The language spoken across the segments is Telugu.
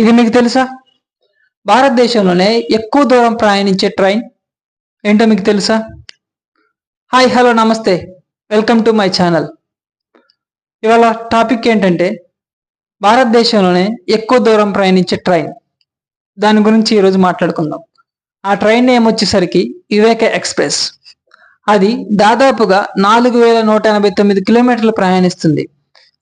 ఇది మీకు తెలుసా? భారతదేశంలోనే ఎక్కువ దూరం ప్రయాణించే ట్రైన్ ఏంటో మీకు తెలుసా? హాయ్, హలో, నమస్తే, వెల్కమ్ టు మై ఛానల్. ఇవాళ టాపిక్ ఏంటంటే భారతదేశంలోనే ఎక్కువ దూరం ప్రయాణించే ట్రైన్. దాని గురించి ఈరోజు మాట్లాడుకుందాం. ఆ ట్రైన్ నేమ్ వచ్చేసరికి వివేక ఎక్స్ప్రెస్. అది దాదాపుగా 4189 కిలోమీటర్లు ప్రయాణిస్తుంది.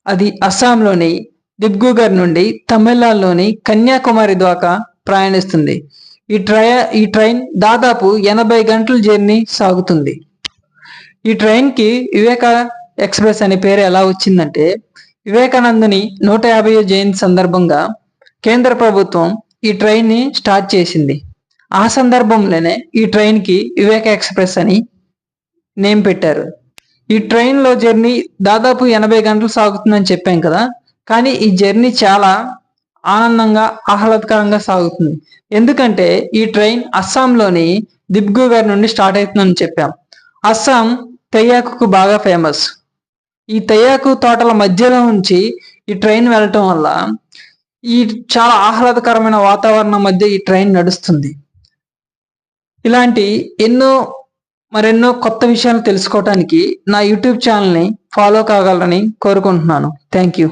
అది అస్సాంలోని దిబ్రూగఢ్ నుండి తమిళనాడులోని కన్యాకుమారి దాకా ప్రయాణిస్తుంది. ఈ ట్రైన్ దాదాపు 80 గంటల జర్నీ సాగుతుంది. ఈ ట్రైన్కి వివేక ఎక్స్ప్రెస్ అనే పేరు ఎలా వచ్చిందంటే, వివేకానందుని 150వ జయంతి సందర్భంగా కేంద్ర ప్రభుత్వం ఈ ట్రైన్ని స్టార్ట్ చేసింది. ఆ సందర్భంలోనే ఈ ట్రైన్కి వివేక ఎక్స్ప్రెస్ అని నేమ్ పెట్టారు. ఈ ట్రైన్లో జర్నీ దాదాపు 80 గంటలు సాగుతుందని చెప్పాం కదా, కానీ ఈ జర్నీ చాలా ఆనందంగా ఆహ్లాదకరంగా సాగుతుంది. ఎందుకంటే ఈ ట్రైన్ అస్సాంలోని దిబ్రూగఢ్ నుండి స్టార్ట్ అవుతుందని చెప్పాం. అస్సాం తేయాకుకు బాగా ఫేమస్. ఈ తేయాకు తోటల మధ్యలో నుంచి ఈ ట్రైన్ వెళ్ళటం వల్ల ఈ చాలా ఆహ్లాదకరమైన వాతావరణం మధ్య ఈ ట్రైన్ నడుస్తుంది. ఇలాంటి మరెన్నో కొత్త విషయాలు తెలుసుకోవడానికి నా యూట్యూబ్ ఛానల్ని ఫాలో కాగలరని కోరుకుంటున్నాను. Thank you.